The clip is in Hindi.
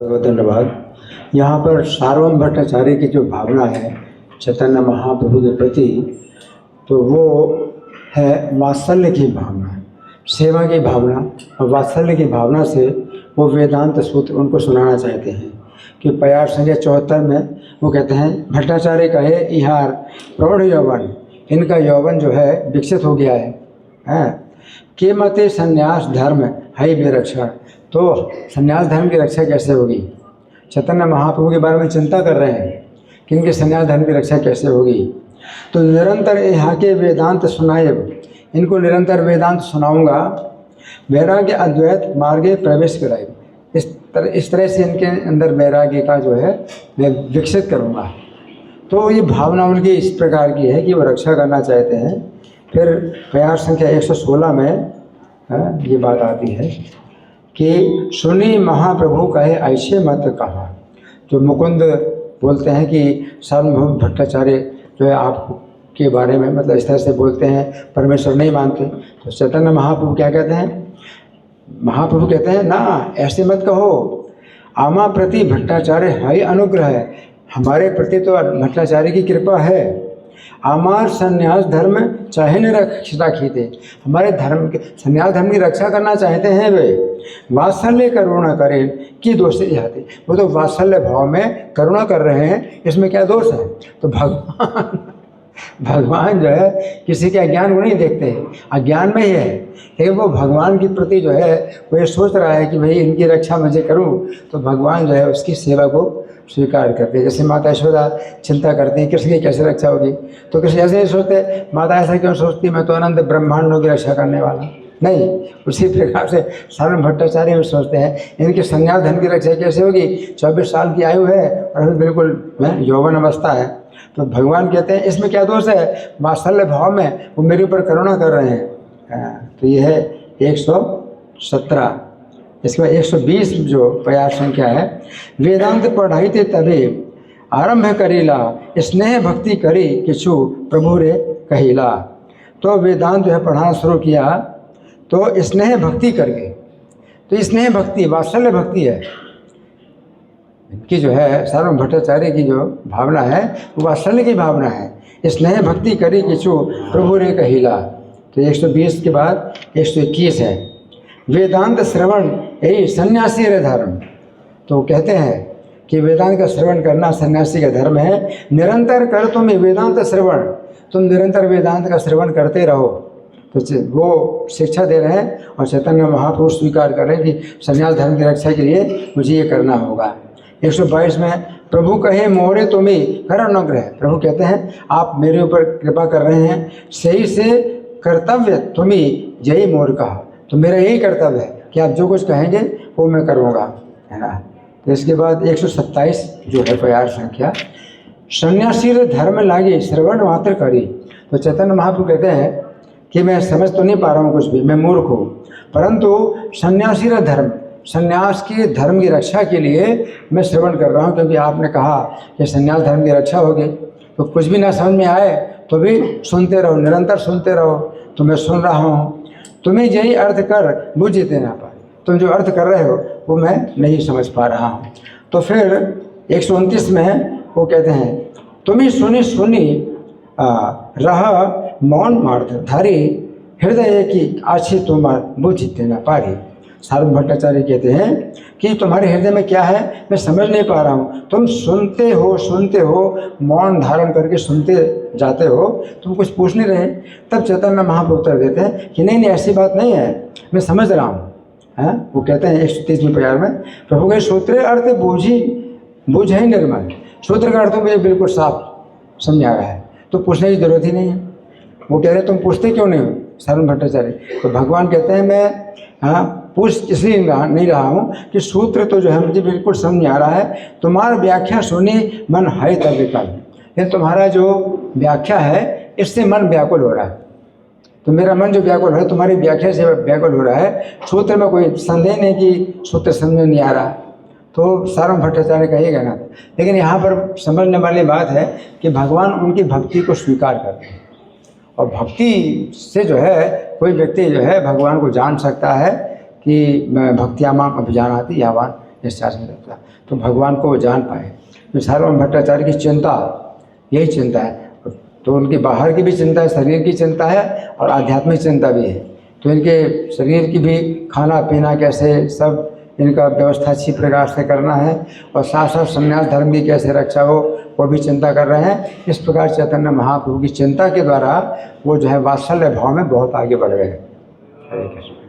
धन्यवाद। यहाँ पर सार्वभौम भट्टाचार्य की जो भावना है चैतन्य महाप्रभु के प्रति, तो वो है वात्सल्य की भावना, सेवा की भावना और वात्सल्य की भावना से वो वेदांत सूत्र उनको सुनाना चाहते हैं कि प्यार संख्या 74 में वो कहते हैं, भट्टाचार्य कहे इहार प्रौढ़ यौवन, इनका यौवन जो है विकसित हो गया है के मते संन्यास धर्म है बेरक्षा। तो संन्यास धर्म की रक्षा कैसे होगी? चैतन्य महाप्रभु के बारे में चिंता कर रहे हैं कि इनके संन्यास धर्म की रक्षा कैसे होगी। तो निरंतर यहाँ के वेदांत सुनाए, इनको निरंतर वेदांत सुनाऊंगा, वैराग्य अद्वैत मार्गे प्रवेश कराए, इस तरह से इनके अंदर वैराग्य का जो है मैं विकसित करूँगा। तो ये भावना उनकी इस प्रकार की है कि वो रक्षा करना चाहते हैं। फिर प्यार संख्या 116 में ये बात आती है कि सुनी महाप्रभु कहे ऐसे मत कहा। जो मुकुंद बोलते हैं कि सार्वभौम भट्टाचार्य जो है आपके बारे में मतलब इस तरह से बोलते हैं, परमेश्वर नहीं मानते। तो चैतन्य महाप्रभु क्या कहते हैं? महाप्रभु कहते हैं ना, ऐसे मत कहो, आमा प्रति भट्टाचार्य है अनुग्रह है, हमारे प्रति तो भट्टाचार्य की कृपा है। आमार संन्यास धर्म चाहे न रक्षा खीते, हमारे धर्म के संन्यास धर्म की रक्षा करना चाहते हैं वे। वात्सल्य करुणा करें कि दोष जाते, वो तो वात्सल्य भाव में करुणा कर रहे हैं, इसमें क्या दोष है? तो भगवान जो है किसी के अज्ञान को नहीं देखते हैं, अज्ञान में ही है, लेकिन वो भगवान के प्रति जो है वो ये सोच रहा है कि भाई इनकी रक्षा मुझे करूं, तो भगवान जो है उसकी सेवा को स्वीकार करते हैं। जैसे माता यशोदा चिंता करती हैं कृष्ण की कैसे रक्षा होगी, तो कृष्ण ऐसे ही सोचते, माता ऐसा क्यों सोचती, मैं तो अनंत ब्रह्मांडों की रक्षा करने वाला नहीं। उसी प्रकार से सार्वभौम भट्टाचार्य भी सोचते हैं इनके संन्यास धर्म की रक्षा कैसे होगी, 24 साल की आयु है और अभी बिल्कुल यौवन अवस्था है। तो भगवान कहते हैं इसमें क्या दोष है, वात्सल्य भाव में वो मेरे ऊपर करुणा कर रहे हैं। तो ये है 117। इसके बाद 120 जो प्यार संख्या है, वेदांत पढ़ाई थे तभी आरंभ करीला, स्नेह भक्ति करी किछु प्रभु रे कहिला। तो वेदांत जो है पढ़ाना शुरू किया तो स्नेह भक्ति करके, तो स्नेह भक्ति वात्सल्य भक्ति है इनकी जो है सार्वभौम भट्टाचार्य की जो भावना है वो वात्सल्य की भावना है। स्नेह भक्ति करी किछु प्रभु रे कहिला। तो 120 के बाद 121 है, वेदांत श्रवण यही सन्यासी रे धर्म। तो कहते हैं कि वेदांत का श्रवण करना सन्यासी का धर्म है। निरंतर कर तुम वेदांत श्रवण, तुम निरंतर वेदांत का श्रवण करते रहो। तो वो शिक्षा दे रहे हैं और चैतन्य महाप्रभु स्वीकार कर रहे हैं कि सन्यास धर्म की रक्षा के लिए मुझे ये करना होगा। 122 में प्रभु कहे मोरे तुम्हें कर अनुग्रह। प्रभु कहते हैं आप मेरे ऊपर कृपा कर रहे हैं, सही से कर्तव्य तुम्हें जय मोर कहा। तो मेरा यही कर्तव्य है कि आप जो कुछ कहेंगे वो मैं करूँगा, है ना। तो इसके बाद 127 जो है प्यार संख्या, सन्यासी धर्म लागे श्रवण मात्र करी। तो चैतन्य महाप्रभु कहते हैं कि मैं समझ तो नहीं पा रहा हूँ कुछ भी, मैं मूर्ख हूँ, परंतु सन्यासी धर्म, संन्यास के धर्म की रक्षा के लिए मैं श्रवण कर रहा हूँ, क्योंकि आपने कहा कि संन्यास धर्म की रक्षा होगी। तो कुछ भी ना समझ में आए तो भी सुनते रहो, निरंतर सुनते रहो। तो मैं सुन रहा हूँ, तुम्हें यही अर्थ कर बुझते ना पाए, तुम जो अर्थ कर रहे हो वो मैं नहीं समझ पा रहा हूँ। तो फिर 129 में वो कहते हैं, तुम्हें सुनी सुनी रह मौन मार्थ धारी, हृदय की आछी तुम्हार बुझते ना पारी। सार्वभौम भट्टाचार्य कहते हैं कि तुम्हारे हृदय में क्या है मैं समझ नहीं पा रहा हूँ। तुम सुनते हो, मौन धारण करके सुनते जाते हो, तुम कुछ पूछ नहीं रहे। तब चैतन्य महाप्रभु उत्तर देते हैं कि नहीं ऐसी बात नहीं है, मैं समझ रहा हूँ। वो कहते हैं 130वें प्यार में, प्रभु के सूत्र अर्थ बूझे निर्मल। सूत्र का अर्थ मुझे बिल्कुल साफ समझ आ रहा है, तो पूछने की जरूरत ही नहीं है। वो कह रहे तुम पूछते क्यों नहीं हो सार्वभौम भट्टाचार्य। तो भगवान कहते हैं मैं पूछ इसलिए नहीं रहा हूँ कि सूत्र तो जो है मुझे बिल्कुल समझ नहीं आ रहा है, तुम्हारा व्याख्या सुनी मन है तब विकल। ये तुम्हारा जो व्याख्या है इससे मन व्याकुल हो रहा है। तो मेरा मन जो व्याकुल है तुम्हारी व्याख्या से व्याकुल हो रहा है। सूत्र में कोई संदेह नहीं कि सूत्र समझ में नहीं आ रहा। तो सार्वभौम भट्टाचार्य का ये कहना था। लेकिन यहाँ पर समझने वाली बात है कि भगवान उनकी भक्ति को स्वीकार करते हैं, और भक्ति से जो है कोई व्यक्ति जो है भगवान को जान सकता है कि भक्तियामाम अभिजानाति यावान निश्चार नहीं रहता, तो भगवान को वो जान पाए। तो सार्वभौम भट्टाचार्य की चिंता यही चिंता है, तो उनकी बाहर की भी चिंता है, शरीर की चिंता है और आध्यात्मिक चिंता भी है। तो इनके शरीर की भी खाना पीना कैसे, सब इनका व्यवस्था अच्छी प्रकार से करना है, और साथ साथ संन्यास धर्म की कैसे रक्षा हो वो भी चिंता कर रहे हैं। इस प्रकार चैतन्य महाप्रभु की चिंता के द्वारा वो जो है वात्सल्य भाव में बहुत आगे बढ़ गए। हरे कृष्ण।